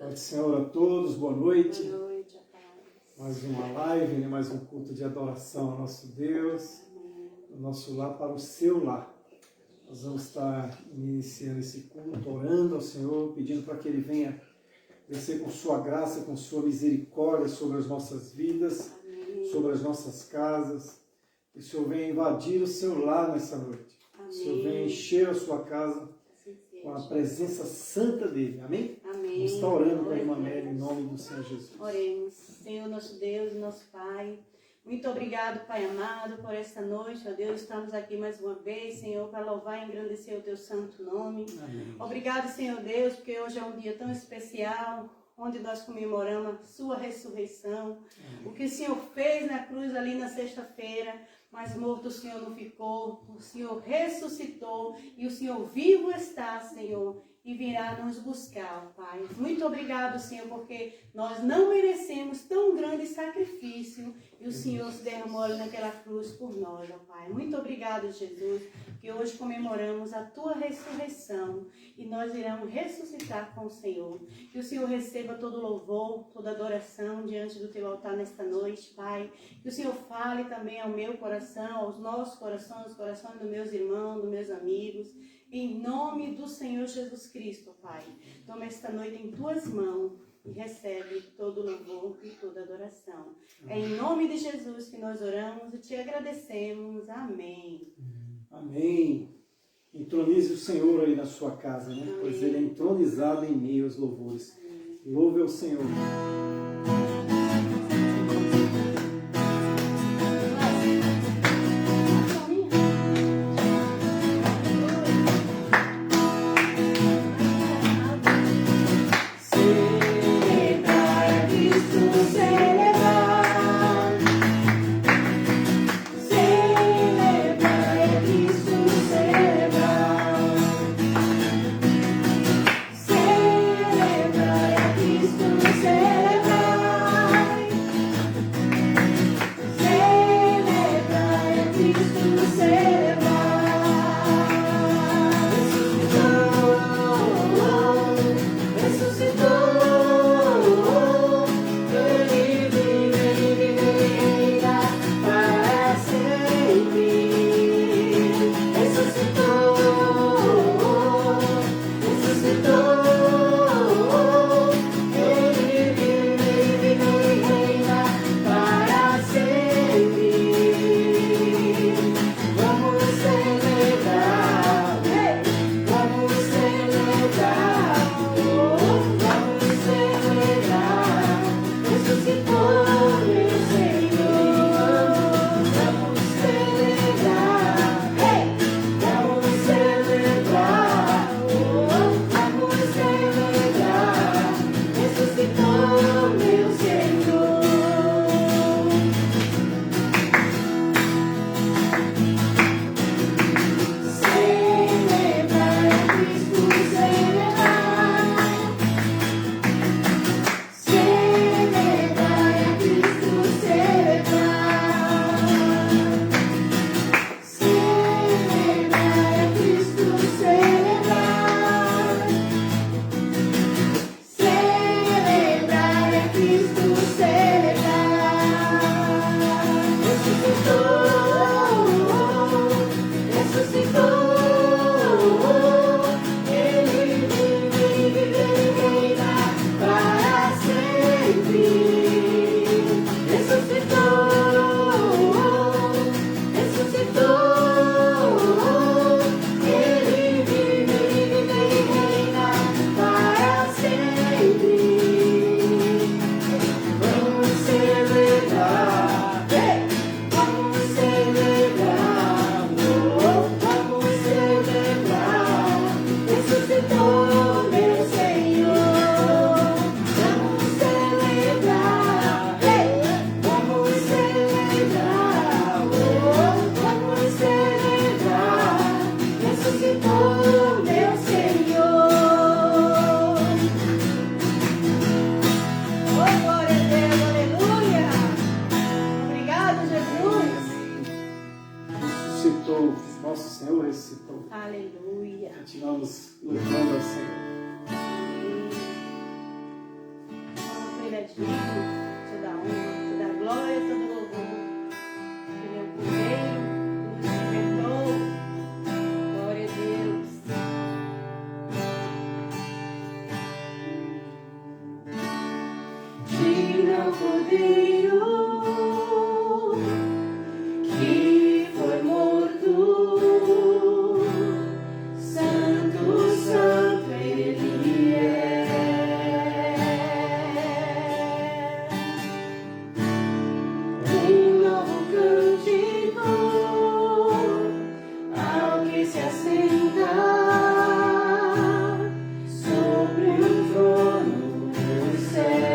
Paz do Senhor a todos, boa noite. Boa noite, a paz. Mais uma live, né? Mais um culto de adoração ao nosso Deus, do nosso lar para o seu lar. Nós vamos estar iniciando esse culto, orando ao Senhor, pedindo para que Ele venha descer com sua graça, com sua misericórdia sobre as nossas vidas, sobre as nossas casas. Que o Senhor venha invadir o seu lar nessa noite. Que o Senhor venha encher a sua casa com a presença santa dEle. Amém? Amém. Vamos estar orando com a irmã Mary em nome do Senhor Jesus. Oremos. Senhor, nosso Deus e nosso Pai, muito obrigado, Pai amado, por esta noite, ó Deus, estamos aqui mais uma vez, Senhor, para louvar e engrandecer o Teu santo nome. Amém. Obrigado, Senhor Deus, porque hoje é um dia tão especial, onde nós comemoramos a Sua ressurreição. O que o Senhor fez na cruz ali na sexta-feira, mas morto o Senhor não ficou, o Senhor ressuscitou e o Senhor vivo está, Senhor, e virá nos buscar, Pai. Muito obrigado, Senhor, porque nós não merecemos tão grande sacrifício e o Senhor se derramou ali naquela cruz por nós, ó Pai. Muito obrigado, Jesus, que hoje comemoramos a Tua ressurreição e nós iremos ressuscitar com o Senhor. Que o Senhor receba todo louvor, toda adoração diante do Teu altar nesta noite, Pai. Que o Senhor fale também ao meu coração, aos nossos corações, aos corações dos meus irmãos, dos meus amigos. Em nome do Senhor Jesus Cristo, Pai. Toma esta noite em Tuas mãos e recebe todo louvor e toda adoração. É em nome de Jesus que nós oramos e Te agradecemos. Amém. Amém. Entronize o Senhor aí na sua casa, né? Amém. Pois Ele é entronizado em meio aos louvores. Amém. Louve ao Senhor. Aleluia. Continuamos louvando ao Senhor. Ele é digno, toda honra, toda glória, todo louvor. Ele é o primeiro que nos libertou. Glória a Deus. Digno é o Cordeiro que foi morto. Santo, santo Ele é. Um novo cântico ao que se assenta sobre o trono do céu.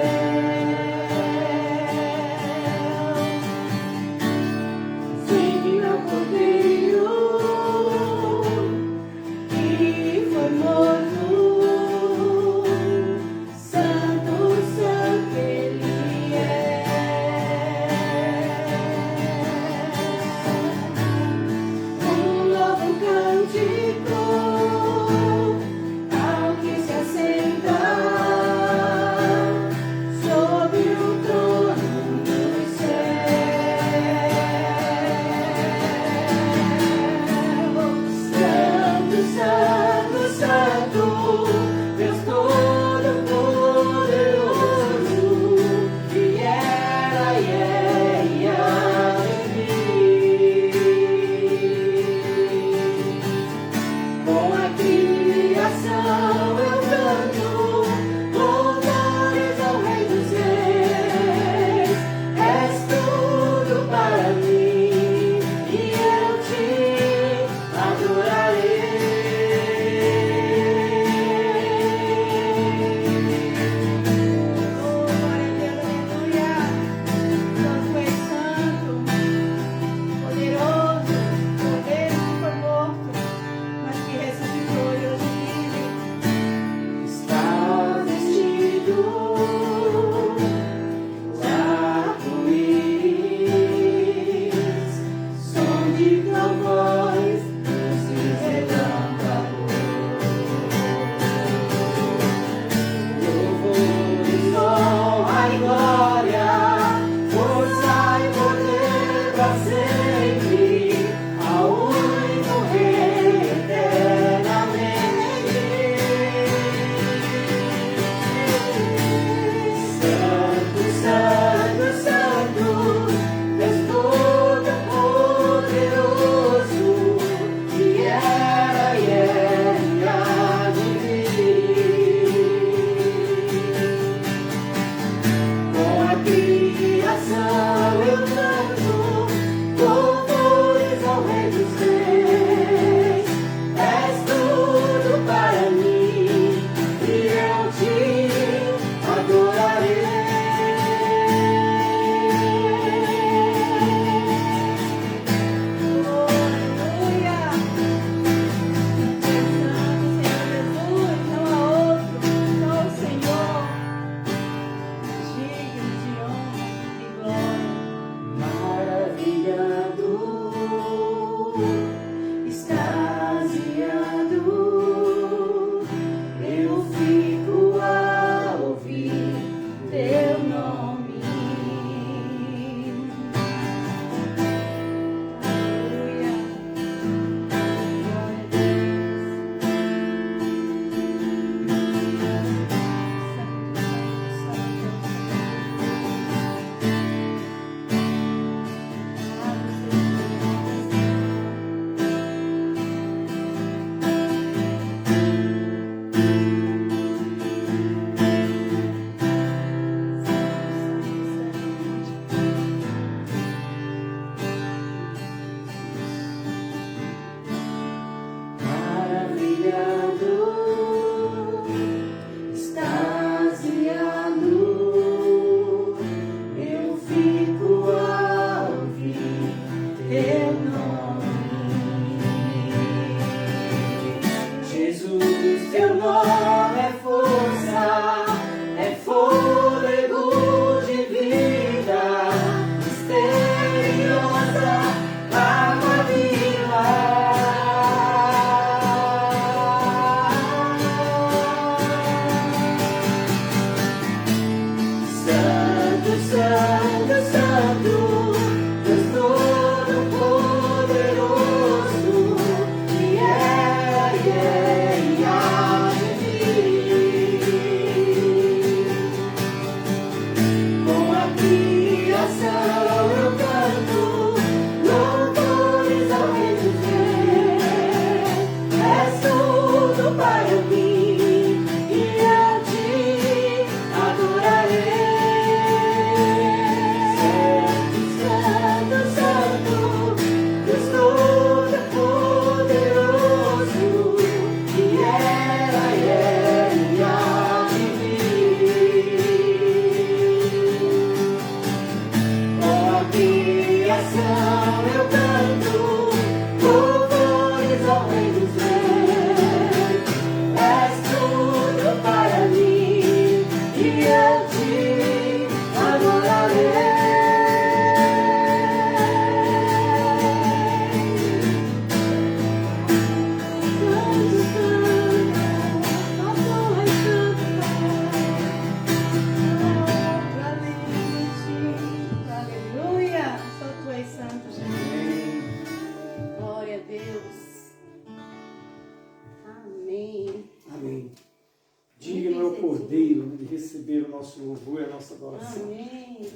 Digno é o Cordeiro de receber o nosso louvor e a nossa adoração. Amém.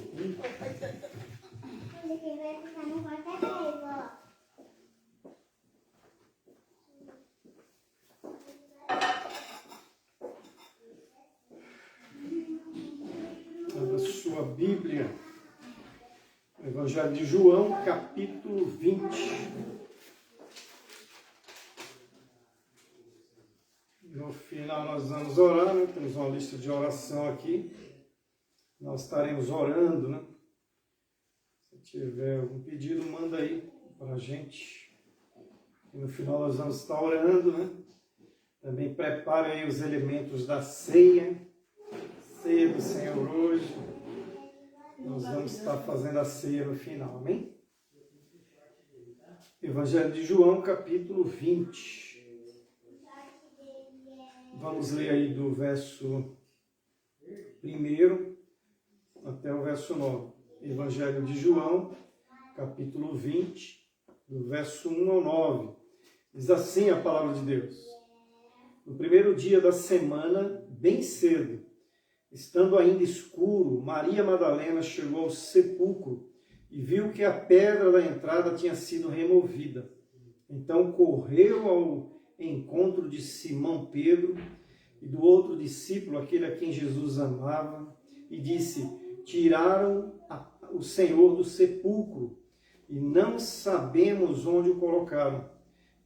Abra sua Bíblia, o Evangelho de João, capítulo 20. No final nós vamos orar, né? Temos uma lista de oração aqui. Nós estaremos orando, né? Se tiver algum pedido, manda aí para a gente. E no final nós vamos estar orando, né? Também prepare aí os elementos da ceia do Senhor hoje. Nós vamos estar fazendo a ceia no final, amém? Evangelho de João, capítulo 20. Vamos ler aí do verso 1 até o verso 9. Evangelho de João, capítulo 20, do verso 1 ao 9. Diz assim a palavra de Deus. No primeiro dia da semana, bem cedo, estando ainda escuro, Maria Madalena chegou ao sepulcro e viu que a pedra da entrada tinha sido removida. Então correu ao encontro de Simão Pedro e do outro discípulo, aquele a quem Jesus amava, e disse: tiraram o Senhor do sepulcro e não sabemos onde o colocaram.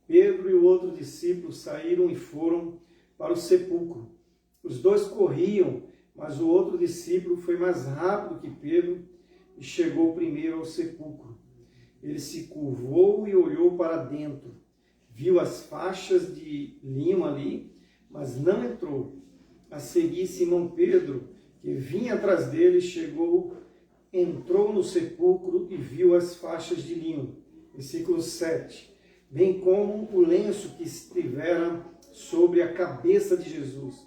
Pedro e o outro discípulo saíram e foram para o sepulcro. Os dois corriam, mas o outro discípulo foi mais rápido que Pedro e chegou primeiro ao sepulcro. Ele se curvou e olhou para dentro. Viu as faixas de linho ali, mas não entrou. A seguir, Simão Pedro, que vinha atrás dele, entrou no sepulcro e viu as faixas de linho. Versículo 7. Bem como o lenço que estivera sobre a cabeça de Jesus.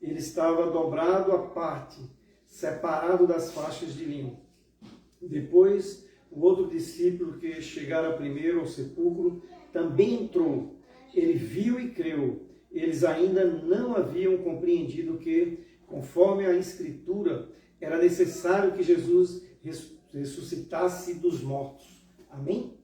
Ele estava dobrado à parte, separado das faixas de linho. Depois, o outro discípulo que chegara primeiro ao sepulcro também entrou. Ele viu e creu. Eles ainda não haviam compreendido que, conforme a Escritura, era necessário que Jesus ressuscitasse dos mortos. Amém?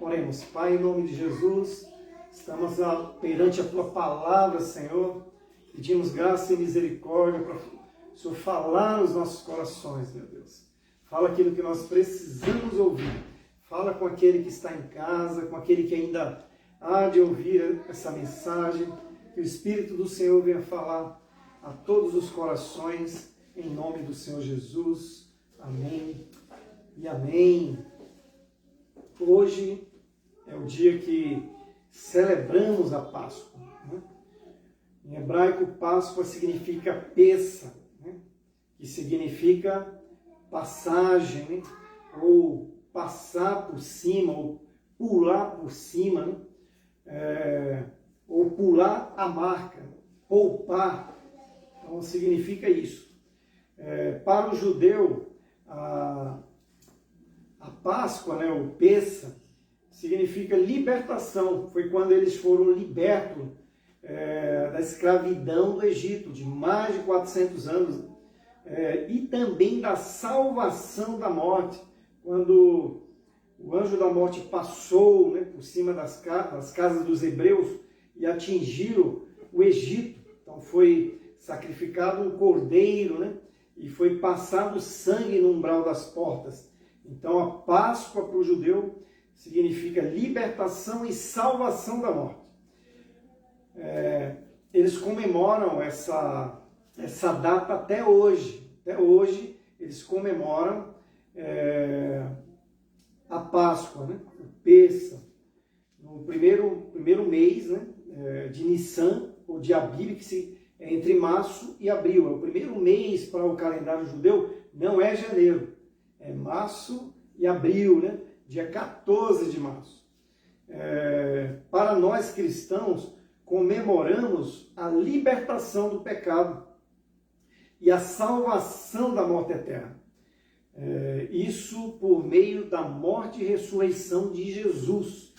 Oremos. Pai, em nome de Jesus, estamos perante a Tua palavra, Senhor. Pedimos graça e misericórdia para o Senhor falar nos nossos corações, meu Deus. Fala aquilo que nós precisamos ouvir. Fala com aquele que está em casa, com aquele que ainda há de ouvir essa mensagem. Que o Espírito do Senhor venha falar a todos os corações, em nome do Senhor Jesus. Amém e amém. Hoje é o dia que celebramos a Páscoa, né? Em hebraico, Páscoa significa Pessa, né? Que significa passagem, né? Ou passar por cima, ou pular por cima, né? Ou pular a marca, poupar. Então significa isso. Para o judeu, a Páscoa, né, o Pessa, significa libertação. Foi quando eles foram libertos da escravidão do Egito, de mais de 400 anos, e também da salvação da morte, quando o anjo da morte passou, né, por cima das casas dos hebreus e atingiram o Egito. Então foi sacrificado um cordeiro, né, e foi passado sangue no umbral das portas. Então a Páscoa para o judeu significa libertação e salvação da morte. Eles comemoram essa data até hoje. Até hoje eles comemoram a Páscoa, né? O Pessa, no primeiro mês, né? De Nissan, ou de Abib, que é entre março e abril. É o primeiro mês para o calendário judeu, não é janeiro, é março e abril, né? Dia 14 de março. Para nós cristãos, comemoramos a libertação do pecado e a salvação da morte eterna. Isso por meio da morte e ressurreição de Jesus.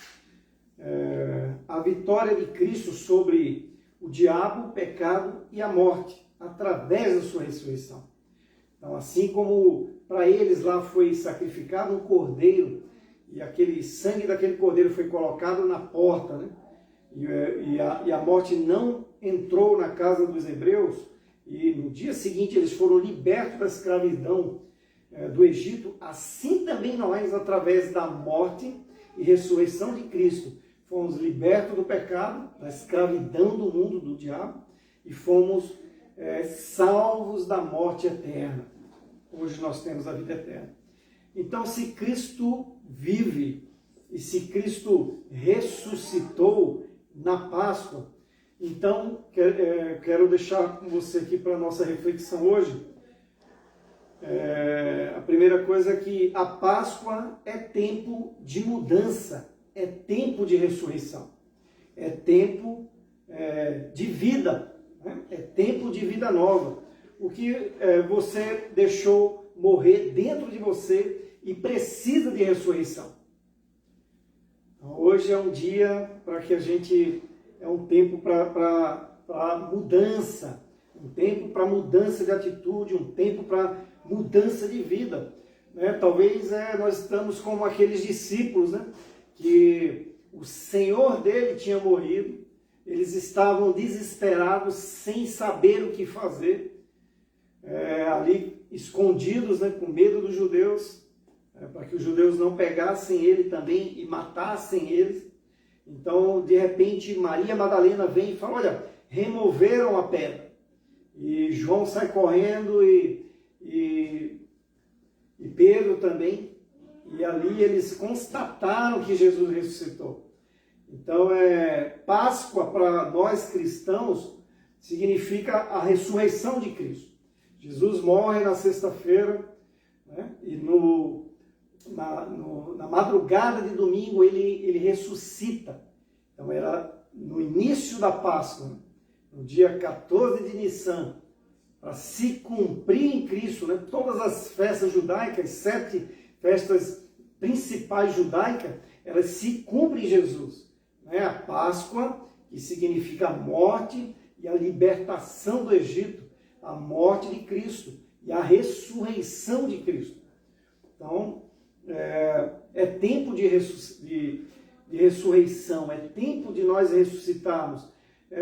A vitória de Cristo sobre o diabo, o pecado e a morte, através da sua ressurreição. Então, assim como para eles lá foi sacrificado um cordeiro, e aquele sangue daquele cordeiro foi colocado na porta, né? E a morte não entrou na casa dos hebreus, e no dia seguinte eles foram libertos da escravidão do Egito, assim também nós, através da morte e ressurreição de Cristo, fomos libertos do pecado, da escravidão do mundo, do diabo, e fomos salvos da morte eterna. Hoje nós temos a vida eterna. Então, se Cristo vive e se Cristo ressuscitou na Páscoa, então quero deixar com você aqui para a nossa reflexão hoje. A primeira coisa é que a Páscoa é tempo de mudança, é tempo de ressurreição, é tempo de vida, né? É tempo de vida nova. O que você deixou morrer dentro de você e precisa de ressurreição. Então, hoje é um dia para que a gente, é um tempo para mudança, um tempo para mudança de atitude, um tempo para mudança de vida. Né? Talvez nós estamos como aqueles discípulos, né? Que o Senhor dele tinha morrido, eles estavam desesperados, sem saber o que fazer, ali escondidos, né? Com medo dos judeus, para que os judeus não pegassem ele também e matassem eles. Então, de repente, Maria Madalena vem e fala, olha, removeram a pedra. E João sai correndo e Pedro também. E ali eles constataram que Jesus ressuscitou. Então, Páscoa para nós cristãos significa a ressurreição de Cristo. Jesus morre na sexta-feira, né? E na madrugada de domingo ele ressuscita. Então era no início da Páscoa, né? No dia 14 de Nissan, para se cumprir em Cristo, né? Todas as festas judaicas, 7 festas principais judaicas, elas se cumprem em Jesus. Né? A Páscoa, que significa a morte e a libertação do Egito, a morte de Cristo e a ressurreição de Cristo. Então, é tempo de ressurreição, é tempo de nós ressuscitarmos.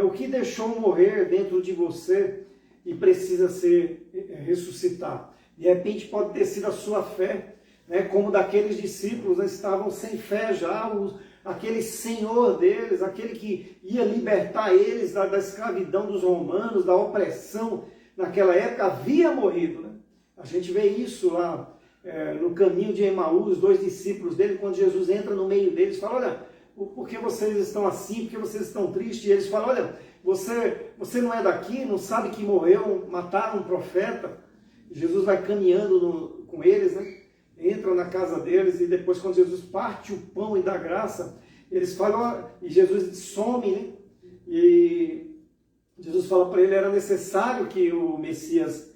O que deixou morrer dentro de você e precisa ser ressuscitar. De repente pode ter sido a sua fé, né? Como daqueles discípulos, né? Estavam sem fé já, aquele Senhor deles, aquele que ia libertar eles da escravidão dos romanos, da opressão naquela época, havia morrido. Né? A gente vê isso lá no caminho de Emaús, os 2 discípulos dele, quando Jesus entra no meio deles, fala, olha, por que vocês estão assim, por que vocês estão tristes? E eles falam, olha, você não é daqui, não sabe que morreu, mataram um profeta? E Jesus vai caminhando com eles, né? Entram na casa deles, e depois quando Jesus parte o pão e dá graça, eles falam, e Jesus some, né? E Jesus fala para ele, era necessário que o Messias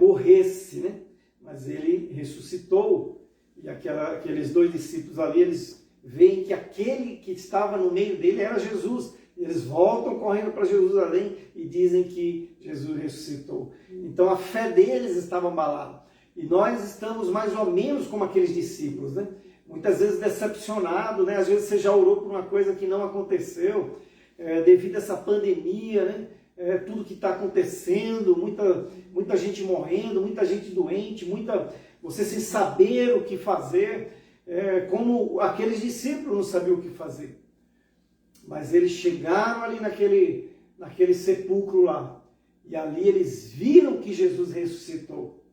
morresse, né? Mas ele ressuscitou, e aqueles 2 discípulos ali, eles veem que aquele que estava no meio dele era Jesus. Eles voltam correndo para Jerusalém e dizem que Jesus ressuscitou. Então a fé deles estava abalada. E nós estamos mais ou menos como aqueles discípulos, né? Muitas vezes decepcionados, né? Às vezes você já orou por uma coisa que não aconteceu, devido a essa pandemia, né? Tudo que está acontecendo, muita gente morrendo, muita gente doente, você sem saber o que fazer, como aqueles discípulos não sabiam o que fazer. Mas eles chegaram ali naquele sepulcro lá, e ali eles viram que Jesus ressuscitou.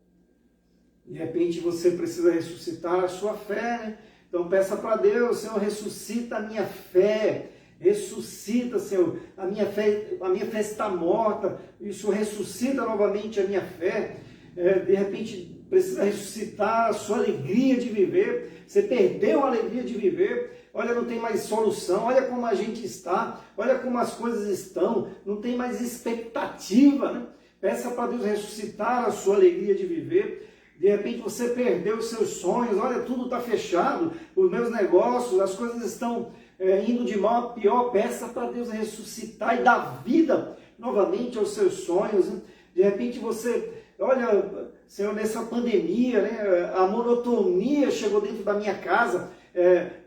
De repente você precisa ressuscitar a sua fé, né? Então peça para Deus, Senhor, ressuscita a minha fé. Ressuscita, Senhor, a minha fé está morta, isso ressuscita novamente a minha fé. De repente precisa ressuscitar a sua alegria de viver. Você perdeu a alegria de viver, olha, não tem mais solução, olha como a gente está, olha como as coisas estão, não tem mais expectativa, né? Peça para Deus ressuscitar a sua alegria de viver. De repente você perdeu os seus sonhos, olha, tudo está fechado, os meus negócios, as coisas estão indo de mal a pior, peça para Deus ressuscitar e dar vida novamente aos seus sonhos. Né? De repente você, olha, Senhor, nessa pandemia, né, a monotonia chegou dentro da minha casa,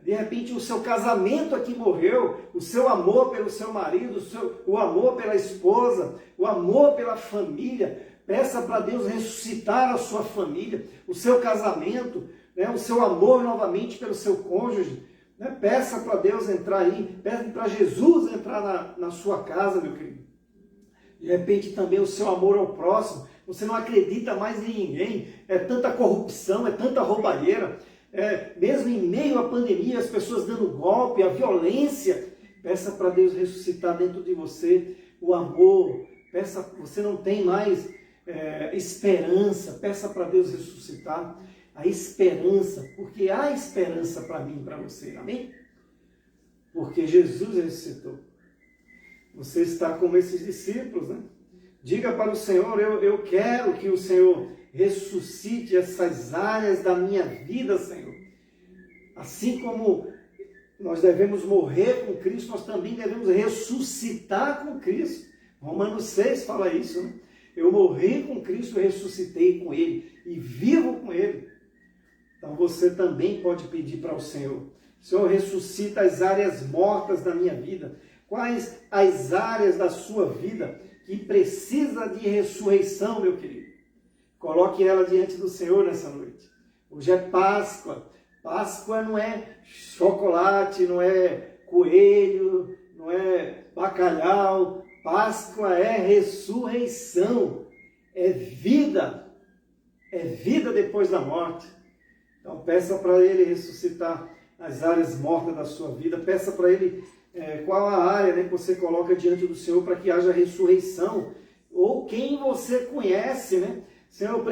de repente o seu casamento aqui morreu, o seu amor pelo seu marido, o amor pela esposa, o amor pela família. Peça para Deus ressuscitar a sua família, o seu casamento, né, o seu amor novamente pelo seu cônjuge. Né? Peça para Deus entrar aí, peça para Jesus entrar na sua casa, meu querido. De repente também o seu amor ao próximo, você não acredita mais em ninguém, é tanta corrupção, é tanta roubalheira, mesmo em meio à pandemia, as pessoas dando golpe, a violência. Peça para Deus ressuscitar dentro de você o amor, você não tem mais esperança, peça para Deus ressuscitar a esperança, porque há esperança para mim e para você, amém? Porque Jesus ressuscitou. Você está como esses discípulos, né? Diga para o Senhor, eu quero que o Senhor ressuscite essas áreas da minha vida, Senhor. Assim como nós devemos morrer com Cristo, nós também devemos ressuscitar com Cristo. Romanos 6 fala isso, né? Eu morri com Cristo, ressuscitei com Ele e vivo com Ele. Então você também pode pedir para o Senhor. Senhor, ressuscita as áreas mortas da minha vida. Quais as áreas da sua vida que precisa de ressurreição, meu querido? Coloque ela diante do Senhor nessa noite. Hoje é Páscoa. Páscoa não é chocolate, não é coelho, não é bacalhau. Páscoa é ressurreição. É vida depois da morte. Então peça para Ele ressuscitar as áreas mortas da sua vida. Peça para Ele qual a área, né, que você coloca diante do Senhor para que haja ressurreição. Ou quem você conhece, né? Senhor,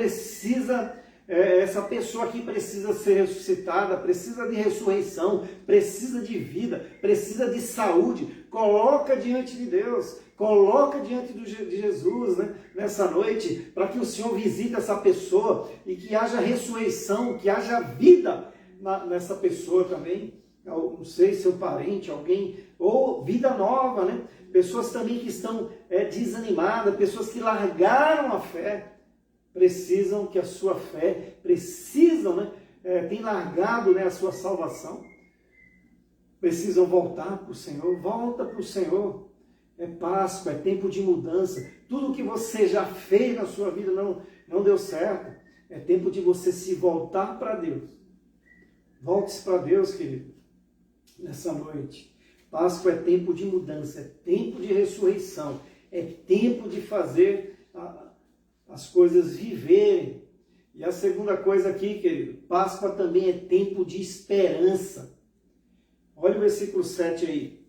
essa pessoa aqui precisa ser ressuscitada, precisa de ressurreição, precisa de vida, precisa de saúde. Coloca diante de Deus, coloca diante de Jesus, né, nessa noite, para que o Senhor visite essa pessoa e que haja ressurreição, que haja vida nessa pessoa também. Não sei, seu parente, alguém, ou vida nova, né? Pessoas também que estão desanimadas, pessoas que largaram a fé, precisam que a sua fé, né? Tem largado, né, a sua salvação, precisam voltar para o Senhor. Volta para o Senhor. É Páscoa, é tempo de mudança. Tudo que você já fez na sua vida não deu certo. É tempo de você se voltar para Deus. Volte-se para Deus, querido, nessa noite. Páscoa é tempo de mudança, é tempo de ressurreição, é tempo de fazer as coisas viverem. E a segunda coisa aqui, querido, Páscoa também é tempo de esperança. Olha o versículo 7 aí.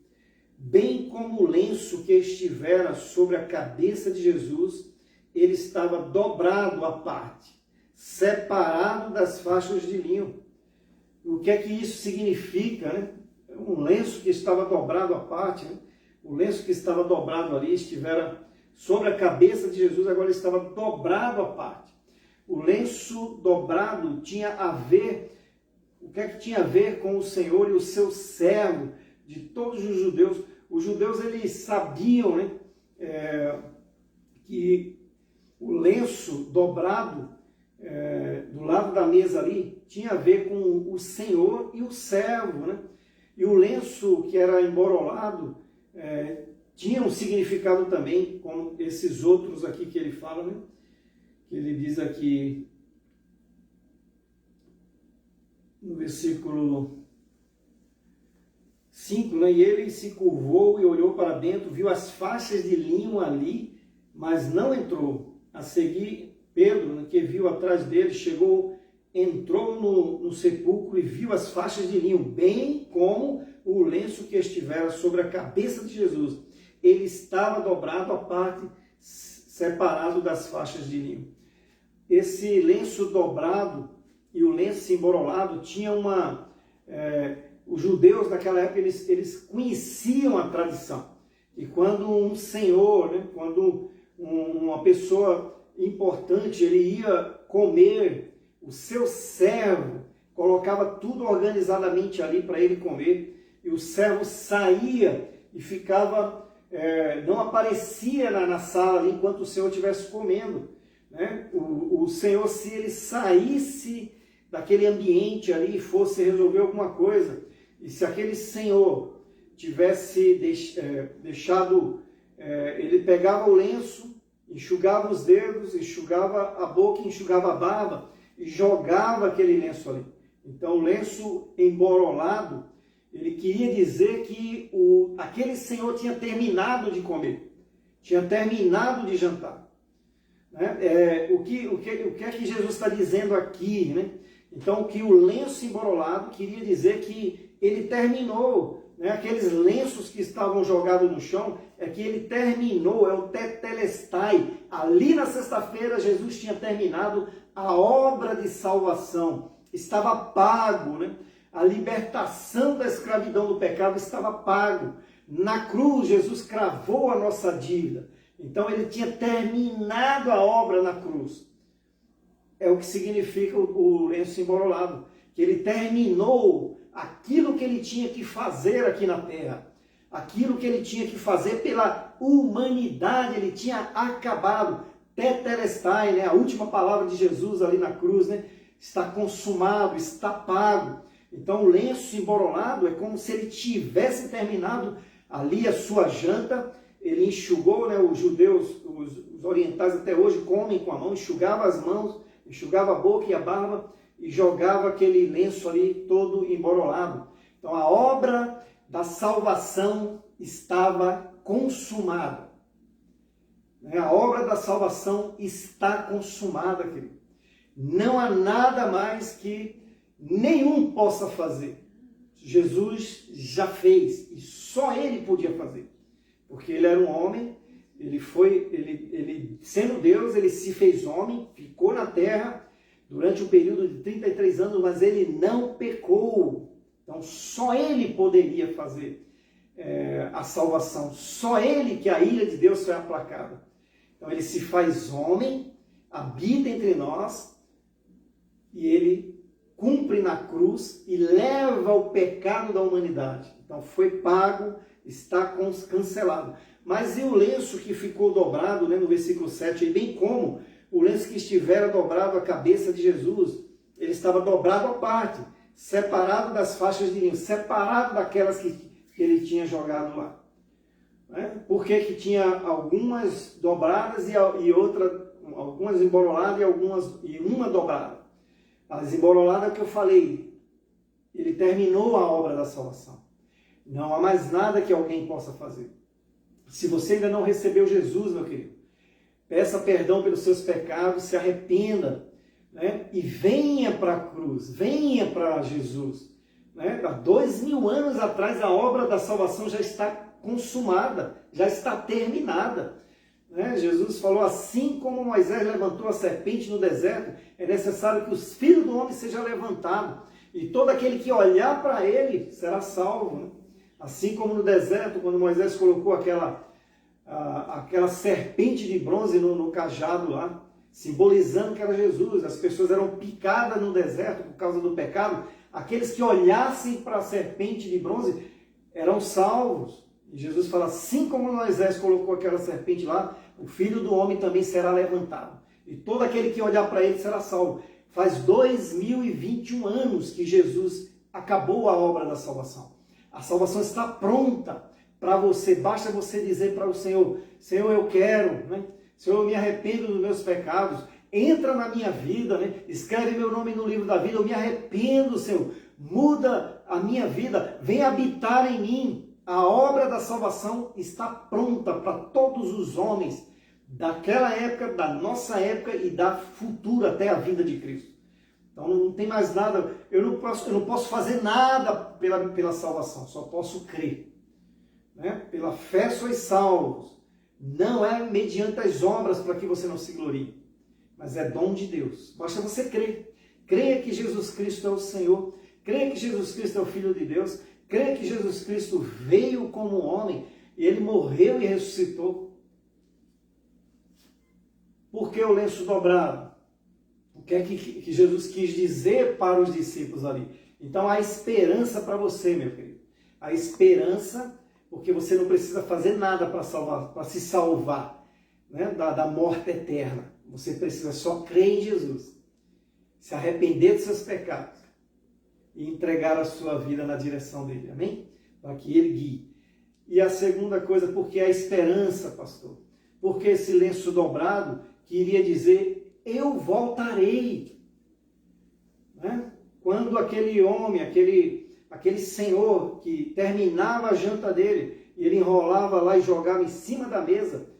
Bem como o lenço que estivera sobre a cabeça de Jesus, ele estava dobrado à parte, separado das faixas de linho. O que é que isso significa, né? Um lenço que estava dobrado à parte, né? O lenço que estava dobrado ali, estivera sobre a cabeça de Jesus, agora estava dobrado à parte. O lenço dobrado tinha a ver, o que é que tinha a ver com o Senhor e o seu servo, de todos os judeus. Os judeus, eles sabiam, né, que o lenço dobrado do lado da mesa ali tinha a ver com o Senhor e o servo, né? E o lenço que era emborolado tinha um significado também, como esses outros aqui que ele fala, né? Que ele diz aqui no versículo 5, né? E ele se curvou e olhou para dentro, viu as faixas de linho ali, mas não entrou. A seguir, Pedro, né, que viu atrás dele, entrou no sepulcro e viu as faixas de linho, bem como o lenço que estivera sobre a cabeça de Jesus. Ele estava dobrado à parte, separado das faixas de linho. Esse lenço dobrado e o lenço emborolado tinha os judeus naquela época, eles conheciam a tradição. E quando um senhor, né, quando uma pessoa importante, ele ia comer, o seu servo colocava tudo organizadamente ali para ele comer. e o servo saía e ficava, não aparecia na sala ali enquanto o Senhor estivesse comendo. Né? O Senhor, se ele saísse daquele ambiente ali e fosse resolver alguma coisa, e se aquele Senhor tivesse deixado, ele pegava o lenço, enxugava os dedos, enxugava a boca, enxugava a barba e jogava aquele lenço ali. Então o lenço emborolado, ele queria dizer que aquele Senhor tinha terminado de comer, tinha terminado de jantar. Né? O que é que Jesus está dizendo aqui? Né? Então, que o lenço emborolado queria dizer que ele terminou, né? Aqueles lenços que estavam jogados no chão, é que ele terminou, é o tetelestai. Ali na sexta-feira, Jesus tinha terminado a obra de salvação, estava pago, né? A libertação da escravidão do pecado estava pago. Na cruz, Jesus cravou a nossa dívida. Então, ele tinha terminado a obra na cruz. É o que significa o lenço emborolado, que ele terminou aquilo que ele tinha que fazer aqui na terra, aquilo que ele tinha que fazer pela humanidade, ele tinha acabado. Tetelestai, né? A última palavra de Jesus ali na cruz, né? Está consumado, está pago. Então o lenço emborolado é como se ele tivesse terminado ali a sua janta. Ele enxugou, né? Os judeus, os orientais até hoje comem com a mão, enxugava as mãos, enxugava a boca e a barba e jogava aquele lenço ali todo emborolado. Então a obra da salvação estava consumada. A obra da salvação está consumada, querido. Não há nada mais que nenhum possa fazer. Jesus já fez e só ele podia fazer. Porque ele era um homem, ele sendo Deus, ele se fez homem, ficou na terra durante um período de 33 anos, mas ele não pecou. Então só ele poderia fazer a salvação. Só ele que a ira de Deus foi aplacada. Então ele se faz homem, habita entre nós, e ele cumpre na cruz e leva o pecado da humanidade. Então foi pago, está cancelado. Mas e o lenço que ficou dobrado, né, no versículo 7, e bem como o lenço que estivera dobrado à cabeça de Jesus, ele estava dobrado à parte, separado das faixas de linho, separado daquelas que ele tinha jogado lá. Né? Por que tinha algumas dobradas e outra, algumas emboroladas e uma dobrada? As emboroladas que eu falei, ele terminou a obra da salvação. Não há mais nada que alguém possa fazer. Se você ainda não recebeu Jesus, meu querido, peça perdão pelos seus pecados, se arrependa, né? E venha para a cruz, venha para Jesus. Né? Há 2000 anos atrás a obra da salvação já está consumada, já está terminada. Né? Jesus falou, assim como Moisés levantou a serpente no deserto, é necessário que os filhos do homem sejam levantados, e todo aquele que olhar para ele será salvo. Né? Assim como no deserto, quando Moisés colocou aquela serpente de bronze no cajado lá, simbolizando que era Jesus, as pessoas eram picadas no deserto por causa do pecado, aqueles que olhassem para a serpente de bronze eram salvos. E Jesus fala, assim como Moisés colocou aquela serpente lá, o Filho do Homem também será levantado. E todo aquele que olhar para ele será salvo. Faz 2021 anos que Jesus acabou a obra da salvação. A salvação está pronta para você. Basta você dizer para o Senhor, Senhor, eu quero, né? Senhor, eu me arrependo dos meus pecados. Entra na minha vida, né? Escreve meu nome no livro da vida. Eu me arrependo, Senhor. Muda a minha vida. Vem habitar em mim. A obra da salvação está pronta para todos os homens daquela época, da nossa época e da futura até a vinda de Cristo. Então não tem mais nada, eu não posso fazer nada pela salvação, só posso crer. Né? Pela fé sois salvos. Não é mediante as obras para que você não se glorie, mas é dom de Deus. Basta você crer. Creia que Jesus Cristo é o Senhor, creia que Jesus Cristo é o Filho de Deus, creia que Jesus Cristo veio como homem e ele morreu e ressuscitou. Por que o lenço dobrado? O que é que Jesus quis dizer para os discípulos ali? Então há esperança para você, meu querido. A esperança, porque você não precisa fazer nada para se salvar, né, da morte eterna. Você precisa só crer em Jesus, se arrepender dos seus pecados e entregar a sua vida na direção dele, amém? Para que ele guie. E a segunda coisa, porque a esperança, pastor, porque esse lenço dobrado queria dizer, eu voltarei. Né? Quando aquele homem, aquele senhor que terminava a janta dele, ele enrolava lá e jogava em cima da mesa,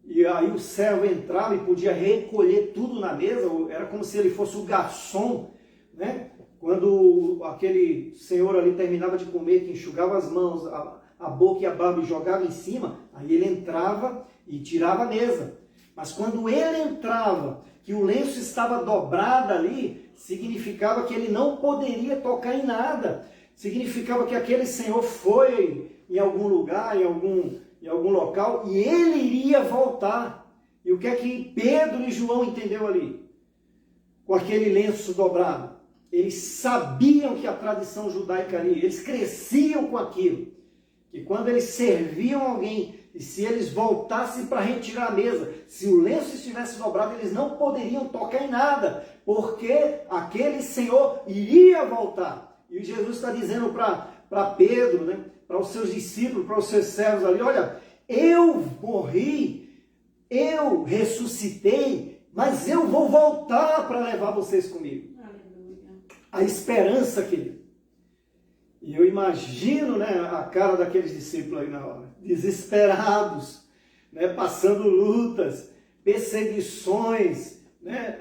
e aí o servo entrava e podia recolher tudo na mesa, era como se ele fosse o garçom, né? Quando aquele senhor ali terminava de comer, que enxugava as mãos, a boca e a barba e jogava em cima, aí ele entrava e tirava a mesa. Mas quando ele entrava, que o lenço estava dobrado ali, significava que ele não poderia tocar em nada. Significava que aquele senhor foi em algum lugar, em algum local, e ele iria voltar. E o que é que Pedro e João entendeu ali? Com aquele lenço dobrado. Eles sabiam que a tradição judaica ali, eles cresciam com aquilo. Que quando eles serviam alguém, e se eles voltassem para retirar a mesa, se o lenço estivesse dobrado, eles não poderiam tocar em nada, porque aquele senhor iria voltar. E Jesus está dizendo para Pedro, né, para os seus discípulos, para os seus servos ali, olha, eu morri, eu ressuscitei, mas eu vou voltar para levar vocês comigo. Aleluia. A esperança, querido. E eu imagino, né, a cara daqueles discípulos aí na hora, desesperados, né, passando lutas, perseguições, né,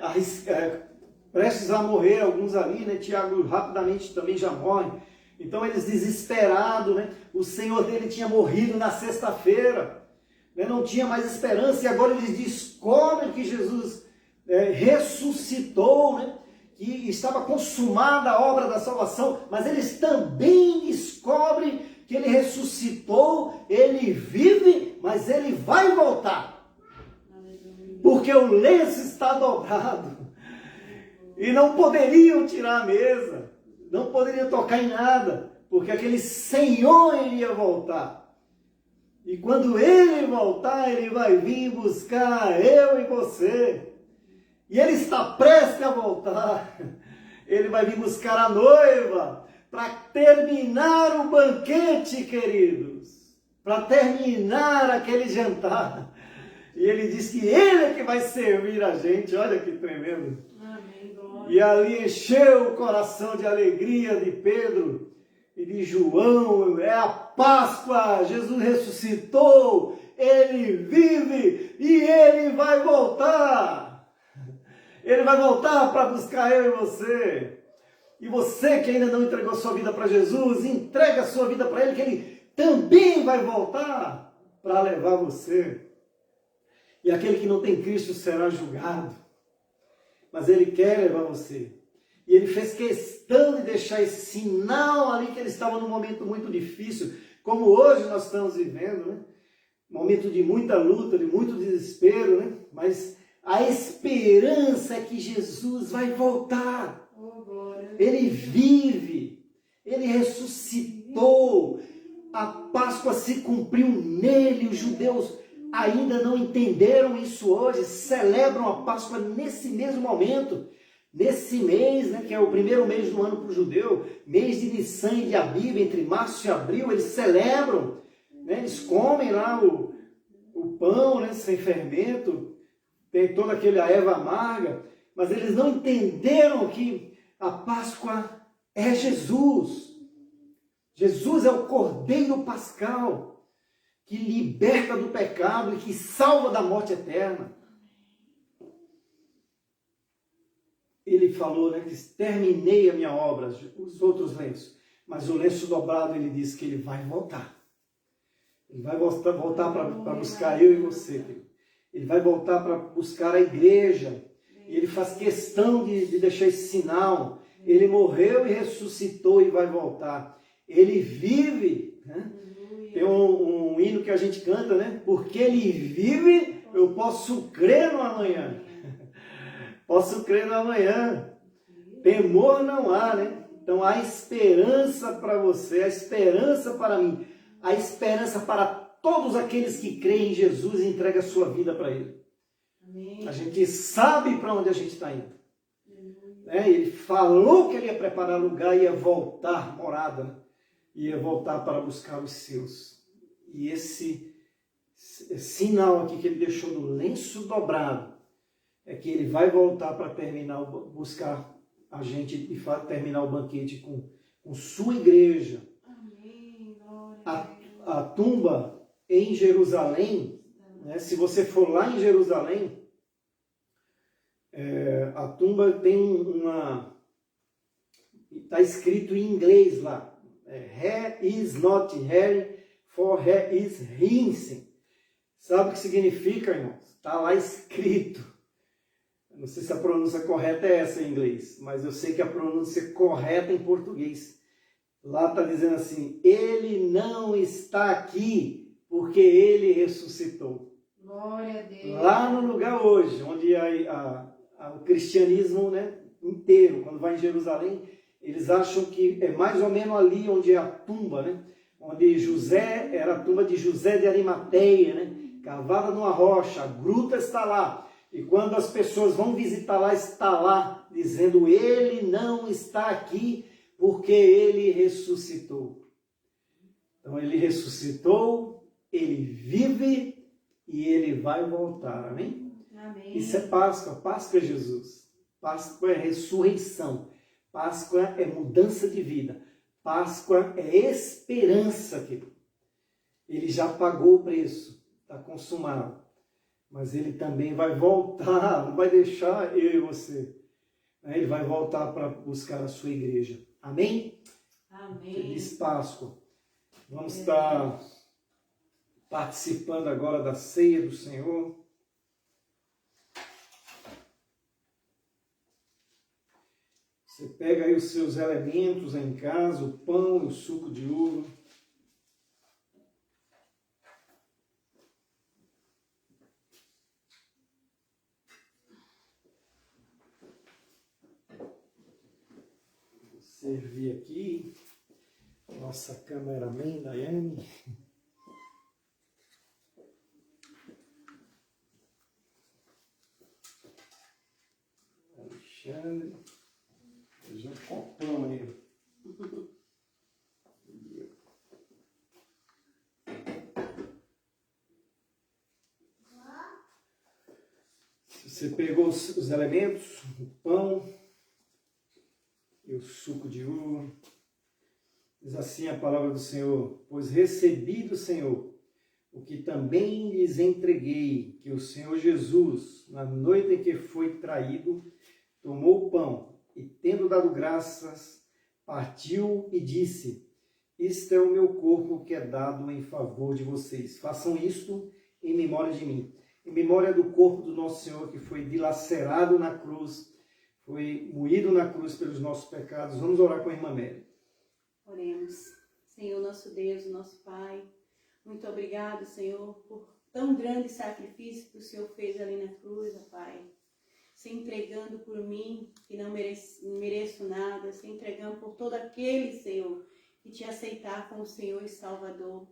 prestes a morrer, alguns ali, né, Tiago rapidamente também já morre. Então eles desesperados, né, o Senhor dele tinha morrido na sexta-feira, né, não tinha mais esperança, e agora eles descobrem que Jesus ressuscitou, né, que estava consumada a obra da salvação, mas eles também descobrem que ele ressuscitou, ele vive, mas ele vai voltar. Porque o lenço está dobrado. E não poderiam tirar a mesa, não poderiam tocar em nada, porque aquele Senhor iria voltar. E quando ele voltar, ele vai vir buscar eu e você. E ele está prestes a voltar. Ele vai vir buscar a noiva para terminar o banquete, queridos. Para terminar aquele jantar. E ele diz que ele é que vai servir a gente. Olha que tremendo. Amém, glória. E ali encheu o coração de alegria de Pedro e de João. É a Páscoa. Jesus ressuscitou. Ele vive e ele vai voltar. Ele vai voltar para buscar eu e você. E você que ainda não entregou sua vida para Jesus, entrega a sua vida para Ele, que Ele também vai voltar para levar você. E aquele que não tem Cristo será julgado. Mas Ele quer levar você. E Ele fez questão de deixar esse sinal ali que Ele estava num momento muito difícil, como hoje nós estamos vivendo, né? Momento de muita luta, de muito desespero, né? Mas a esperança é que Jesus vai voltar. Ele vive. Ele ressuscitou. A Páscoa se cumpriu nele. Os judeus ainda não entenderam isso hoje. Celebram a Páscoa nesse mesmo momento. Nesse mês, né, que é o primeiro mês do ano para o judeu. Mês de Nissan e de Abib, entre março e abril. Eles celebram. Né, eles comem lá o pão, né, sem fermento. Tem toda aquela erva amarga, mas eles não entenderam que a Páscoa é Jesus. Jesus é o Cordeiro Pascal, que liberta do pecado e que salva da morte eterna. Ele falou, né, que terminei a minha obra, os outros lenços, mas o lenço dobrado, ele disse que ele vai voltar. Ele vai voltar para buscar eu e você, querido. Ele vai voltar para buscar a igreja. E ele faz questão de deixar esse sinal. Ele morreu e ressuscitou e vai voltar. Ele vive. Né? Tem um hino que a gente canta, né? Porque ele vive, eu posso crer no amanhã. Posso crer no amanhã. Temor não há, né? Então há esperança para você, há esperança para mim, há esperança para todos aqueles que creem em Jesus e entregam a sua vida para Ele. Amém. A gente sabe para onde a gente está indo. Ele falou que ele ia preparar lugar e ia voltar, morada, né? Ia voltar para buscar os seus. E esse sinal aqui que ele deixou no lenço dobrado é que ele vai voltar para terminar, buscar a gente e terminar o banquete com sua igreja. Amém. A tumba em Jerusalém, né, se você for lá em Jerusalém, a tumba tem está escrito em inglês lá. He is not here, for he is rising. Sabe o que significa, irmãos? Está lá escrito. Não sei se a pronúncia correta é essa em inglês, mas eu sei que a pronúncia correta em português. Lá está dizendo assim, ele não está aqui porque ele ressuscitou. Glória a Deus. Lá no lugar hoje, onde o cristianismo, né, inteiro, quando vai em Jerusalém, eles acham que é mais ou menos ali onde é a tumba, né? Onde José, era a tumba de José de Arimateia, né? Cavada numa rocha, a gruta está lá. E quando as pessoas vão visitar lá, está lá, dizendo, ele não está aqui porque ele ressuscitou. Então ele ressuscitou, ele vive e ele vai voltar, amém? Amém. Isso é Páscoa, Páscoa é Jesus. Páscoa é ressurreição. Páscoa é mudança de vida. Páscoa é esperança, querido. Ele já pagou o preço, está consumado. Mas ele também vai voltar, não vai deixar eu e você. Ele vai voltar para buscar a sua igreja. Amém? Amém. Feliz Páscoa. Vamos estar participando agora da ceia do Senhor. Você pega aí os seus elementos em casa, o pão e o suco de uva. Vou servir aqui. Nossa cameraman, Daiane. Alexandre. Veja um copão aí. Você pegou os elementos, o pão e o suco de uva. Diz assim a palavra do Senhor: pois recebi do Senhor o que também lhes entreguei, que o Senhor Jesus, na noite em que foi traído, tomou o pão e, tendo dado graças, partiu e disse: isto é o meu corpo que é dado em favor de vocês. Façam isto em memória de mim. Em memória do corpo do nosso Senhor, que foi dilacerado na cruz, foi moído na cruz pelos nossos pecados. Vamos orar com a irmã Mary. Oremos. Senhor, nosso Deus, nosso Pai, muito obrigado, Senhor, por tão grande sacrifício que o Senhor fez ali na cruz, ó Pai. Se entregando por mim, que não mereço nada, se entregando por todo aquele, Senhor, que te aceitar como Senhor e Salvador.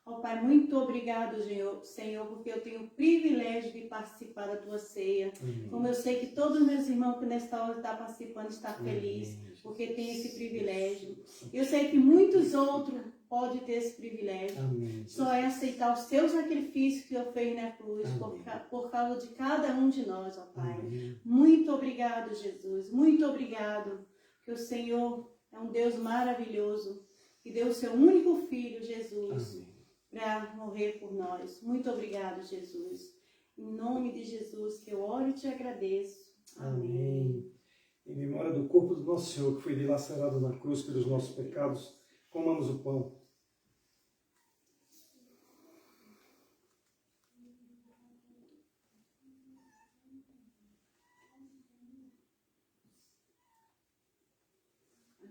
Ó Pai, muito obrigado, Senhor, porque eu tenho o privilégio de participar da Tua ceia. Como eu sei que todos os meus irmãos que nesta hora estão participando estão felizes, porque tem esse privilégio. Eu sei que muitos outros podem ter esse privilégio. Amém. Só é aceitar o seu sacrifício que eu fiz na cruz, por causa de cada um de nós, ó Pai. Amém. Muito obrigado, Jesus. Muito obrigado, que o Senhor é um Deus maravilhoso, que deu o seu único Filho, Jesus, para morrer por nós. Muito obrigado, Jesus. Em nome de Jesus, que eu oro e te agradeço. Amém. Em memória do corpo do nosso Senhor, que foi dilacerado na cruz pelos nossos pecados, comamos o pão.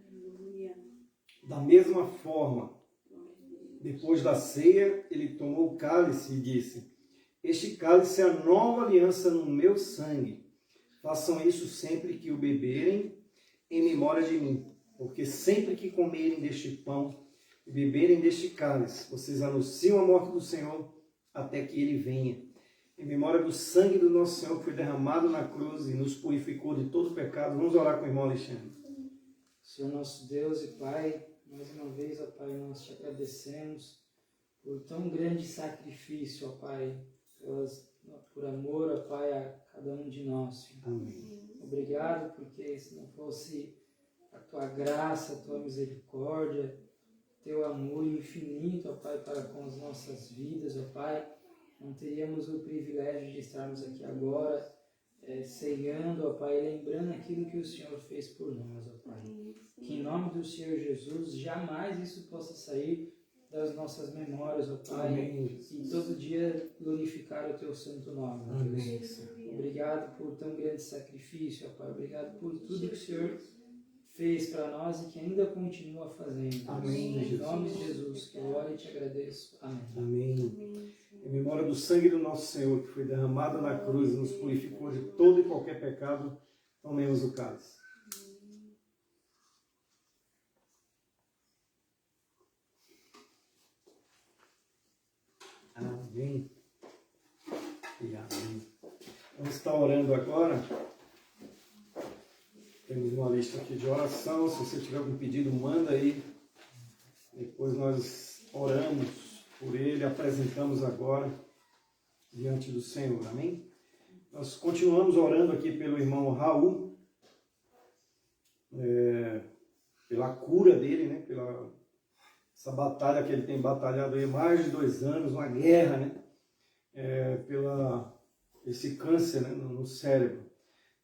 Aleluia. Da mesma forma, depois da ceia, ele tomou o cálice e disse: este cálice é a nova aliança no meu sangue. Façam isso sempre que o beberem, em memória de mim. porque sempre que comerem deste pão e beberem deste cálice, vocês anunciam a morte do Senhor até que ele venha. Em memória do sangue do nosso Senhor que foi derramado na cruz e nos purificou de todo pecado. Vamos orar com o irmão Alexandre. Senhor nosso Deus e Pai, mais uma vez, ó Pai, nós te agradecemos por tão grande sacrifício, ó Pai, por amor, ó Pai, a cada um de nós, Senhor. Amém. Obrigado, porque se não fosse a Tua graça, a Tua misericórdia, Teu amor infinito, ó Pai, para com as nossas vidas, ó Pai, não teríamos o privilégio de estarmos aqui agora, ceiando, ó Pai, lembrando aquilo que o Senhor fez por nós, ó Pai. Que em nome do Senhor Jesus, jamais isso possa sair das nossas memórias, ó Pai. Amém. E todo dia glorificar o Teu santo nome, ó Amém. Deus. Obrigado por tão grande sacrifício, ó Pai. Obrigado por tudo que o Senhor fez para nós e que ainda continua fazendo. Amém, Em Jesus. nome de Jesus, que eu oro e te agradeço. Amém. Amém. Em memória do sangue do nosso Senhor, que foi derramado na cruz e nos purificou de todo e qualquer pecado, tomemos o cálice. Amém. E amém. Vamos estar orando agora. Temos uma lista aqui de oração. Se você tiver algum pedido, manda aí. Depois nós oramos por ele, apresentamos agora diante do Senhor. Amém? Nós continuamos orando aqui pelo irmão Raul, pela cura dele, né? Pela essa batalha que ele tem batalhado aí há mais de 2 anos, uma guerra, né? Pela esse câncer, né? no cérebro.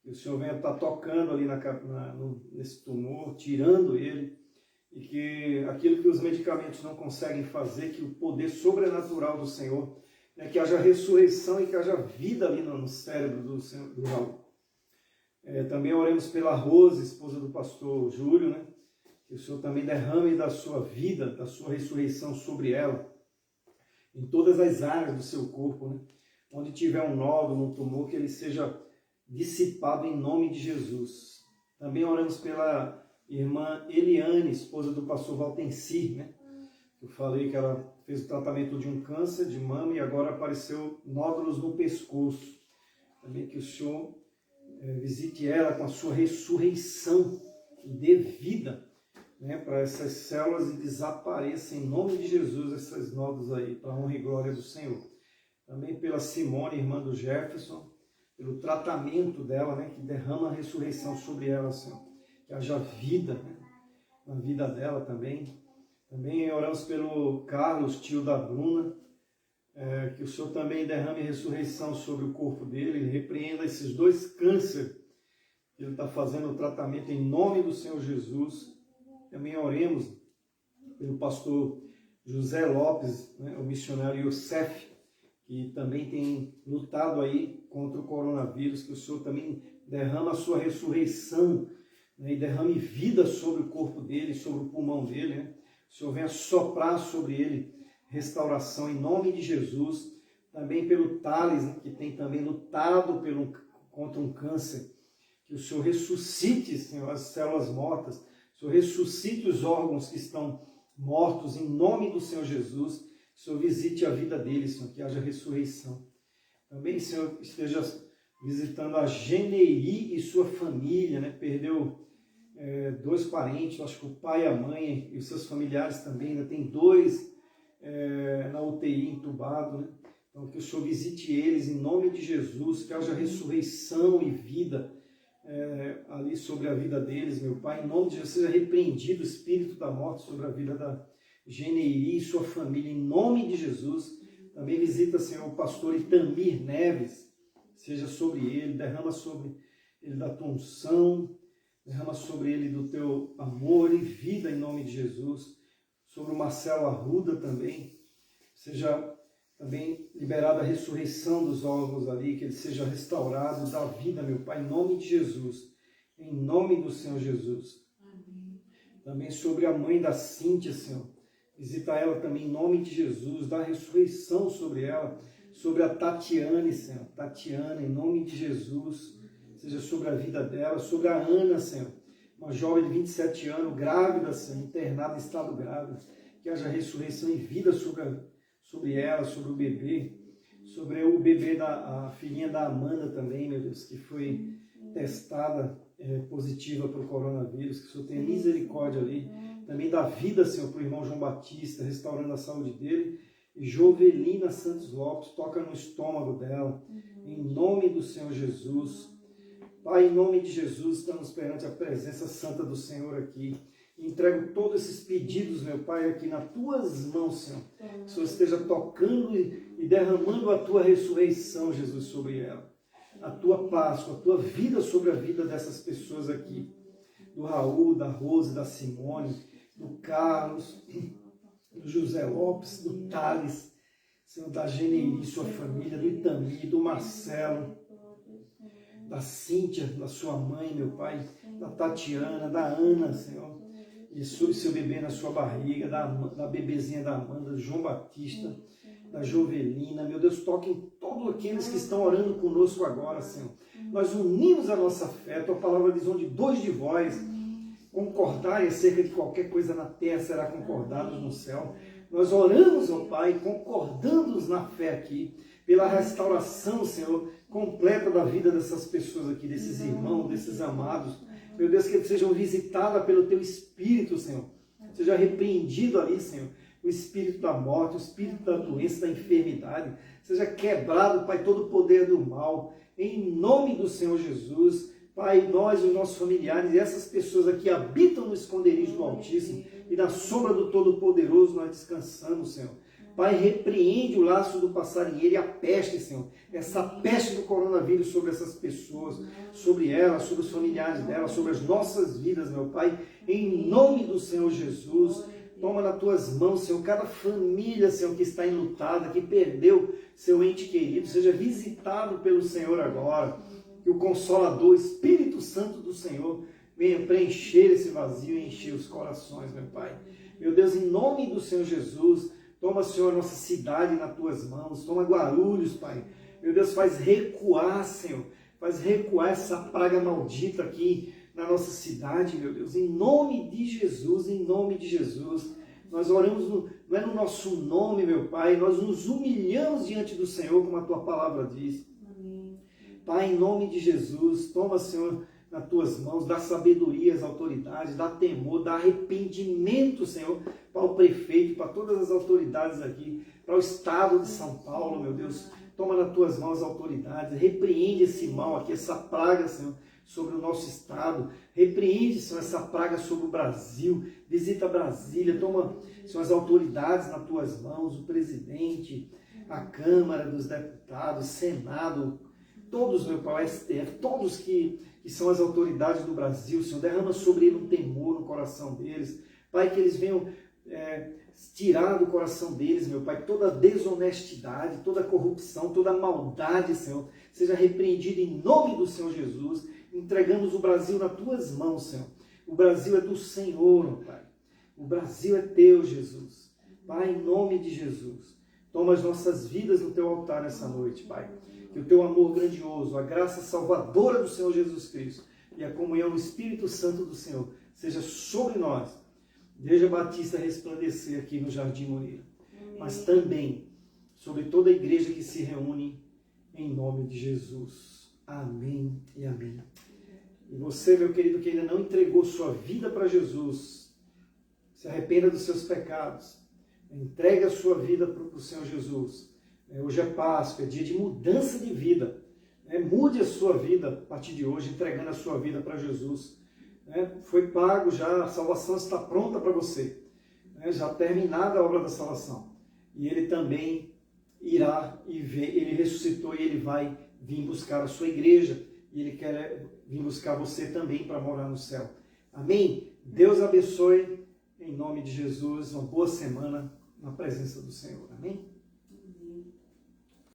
Que o Senhor venha estar tocando ali nesse tumor, tirando ele, e que aquilo que os medicamentos não conseguem fazer, que o poder sobrenatural do Senhor, né, que haja ressurreição e que haja vida ali no cérebro do Raul. Também oremos pela Rose, esposa do pastor Júlio, né, que o Senhor também derrame da sua vida, da sua ressurreição sobre ela, em todas as áreas do seu corpo, né, onde tiver um nódulo, um tumor, que ele seja dissipado em nome de Jesus. Também oramos pela irmã Eliane, esposa do pastor Valtencir, né? Eu falei que ela fez o tratamento de um câncer de mama e agora apareceu nódulos no pescoço. Também que o Senhor visite ela com a sua ressurreição e dê vida, né, para essas células e desapareça em nome de Jesus esses nódulos aí, para a honra e glória do Senhor. Também pela Simone, irmã do Jefferson, pelo tratamento dela, né, que derrama a ressurreição sobre ela, Senhor. Que haja vida, né, na vida dela também. Também oramos pelo Carlos, tio da Bruna, que o Senhor também derrame a ressurreição sobre o corpo dele, ele repreenda esses 2 cânceres que ele está fazendo o tratamento em nome do Senhor Jesus. Também oremos pelo pastor José Lopes, né, o missionário Youssef, que também tem lutado aí contra o coronavírus, que o Senhor também derrama a sua ressurreição, né, e derrame vida sobre o corpo dele, sobre o pulmão dele, né? O Senhor venha soprar sobre ele restauração em nome de Jesus. Também pelo Thales, né, que tem também lutado contra um câncer, que o Senhor ressuscite, Senhor, as células mortas, o Senhor ressuscite os órgãos que estão mortos em nome do Senhor Jesus. O Senhor visite a vida dele, Senhor, que haja ressurreição. Também, Senhor, esteja visitando a Geneiri e sua família, né? Perdeu 2 parentes, acho que o pai e a mãe e os seus familiares também, ainda tem 2 na UTI entubado, né? Então que o Senhor visite eles em nome de Jesus, que haja ressurreição e vida ali sobre a vida deles, meu Pai, em nome de Jesus, seja repreendido o espírito da morte sobre a vida da Geneiri e sua família, em nome de Jesus. Também visita, Senhor, o pastor Itamir Neves, seja sobre ele, derrama sobre ele da tua unção, derrama sobre ele do teu amor e vida em nome de Jesus. Sobre o Marcelo Arruda também, seja também liberada a ressurreição dos órgãos ali, que ele seja restaurado da vida, meu Pai, em nome de Jesus, em nome do Senhor Jesus. Amém. Também sobre a mãe da Cíntia, Senhor, visita ela também em nome de Jesus, dá ressurreição sobre ela, sobre a Tatiane, Senhor, Tatiana, em nome de Jesus, seja sobre a vida dela, sobre a Ana, Senhor, uma jovem de 27 anos, grávida, Senhor, internada em estado grave, que haja ressurreição e vida sobre ela, sobre o bebê a filhinha da Amanda também, meu Deus, que foi testada positiva para o coronavírus, que o Senhor tenha misericórdia ali, também dá vida, Senhor, para o irmão João Batista, restaurando a saúde dele, e Jovelina Santos Lopes, toca no estômago dela, em nome do Senhor Jesus. Pai, em nome de Jesus, estamos perante a presença santa do Senhor aqui. Entrego todos esses pedidos, meu Pai, aqui nas tuas mãos, Senhor. Que o Senhor esteja tocando e derramando a tua ressurreição, Jesus, sobre ela. A tua Páscoa, a tua vida sobre a vida dessas pessoas aqui. Do Raul, da Rose, da Simone, do Carlos, do José Lopes, do Thales, Senhor, da Geneiri, sua família, do Itami, do Marcelo, da Cíntia, da sua mãe, meu Pai, da Tatiana, da Ana, Senhor, e seu bebê na sua barriga, da bebezinha da Amanda, do João Batista, da Jovelina, meu Deus, toque em todos aqueles que estão orando conosco agora, Senhor. Nós unimos a nossa fé, a tua palavra diz, onde dois de vós concordarem acerca de qualquer coisa na terra, será concordados no céu. Nós oramos, ó Pai, concordando na fé aqui, pela restauração, Senhor, completa da vida dessas pessoas aqui, desses irmãos, desses amados. Meu Deus, que eles sejam visitados pelo Teu Espírito, Senhor. Seja repreendido ali, Senhor, o espírito da morte, o espírito da doença, da enfermidade. Seja quebrado, Pai, todo o poder do mal. Em nome do Senhor Jesus, Pai, nós e os nossos familiares e essas pessoas aqui habitam no esconderijo do Altíssimo e na sombra do Todo-Poderoso nós descansamos, Senhor. Pai, repreende o laço do passarinheiro e a peste, Senhor. Essa peste do coronavírus sobre essas pessoas, sobre elas, sobre os familiares delas, sobre as nossas vidas, meu Pai. Em nome do Senhor Jesus, toma nas tuas mãos, Senhor, cada família, Senhor, que está enlutada, que perdeu seu ente querido, seja visitado pelo Senhor agora. Que o Consolador, Espírito Santo do Senhor, venha preencher esse vazio e encher os corações, meu Pai. Meu Deus, em nome do Senhor Jesus, toma, Senhor, a nossa cidade nas tuas mãos. Toma Guarulhos, Pai. Meu Deus, faz recuar, Senhor. Faz recuar essa praga maldita aqui na nossa cidade, meu Deus. Em nome de Jesus, em nome de Jesus. Nós oramos, não é no nosso nome, meu Pai. Nós nos humilhamos diante do Senhor, como a tua palavra diz. Amém. Pai, em nome de Jesus, toma, Senhor, nas tuas mãos, dá sabedoria às autoridades, dá temor, dá arrependimento, Senhor, para o prefeito, para todas as autoridades aqui, para o estado de São Paulo, meu Deus. Toma nas tuas mãos as autoridades, repreende esse mal aqui, essa praga, Senhor, sobre o nosso estado. Repreende, Senhor, essa praga sobre o Brasil. Visita Brasília, toma, Senhor, as autoridades nas tuas mãos, o presidente, a Câmara dos Deputados, Senado, todos, meu Pai, STF, todos que são as autoridades do Brasil, Senhor, derrama sobre ele um temor no coração deles. Pai, que eles venham tirar do coração deles, meu Pai, toda desonestidade, toda corrupção, toda maldade, Senhor, seja repreendida em nome do Senhor Jesus. Entregamos o Brasil nas tuas mãos, Senhor. O Brasil é do Senhor, meu Pai. O Brasil é teu, Jesus. Pai, em nome de Jesus, toma as nossas vidas no teu altar nessa noite, Pai. Que o teu amor grandioso, a graça salvadora do Senhor Jesus Cristo e a comunhão do Espírito Santo do Senhor seja sobre nós. Igreja Batista resplandecer aqui no Jardim Moreira, mas também sobre toda a igreja que se reúne em nome de Jesus. Amém e amém. E você, meu querido, que ainda não entregou sua vida para Jesus, se arrependa dos seus pecados, entregue a sua vida para o Senhor Jesus. Hoje é Páscoa, é dia de mudança de vida. Mude a sua vida a partir de hoje, entregando a sua vida para Jesus. Foi pago já, a salvação está pronta para você. Já terminada a obra da salvação. E Ele também irá e Ele ressuscitou e Ele vai vir buscar a sua igreja. E Ele quer vir buscar você também para morar no céu. Amém? Deus abençoe, em nome de Jesus, uma boa semana na presença do Senhor. Amém?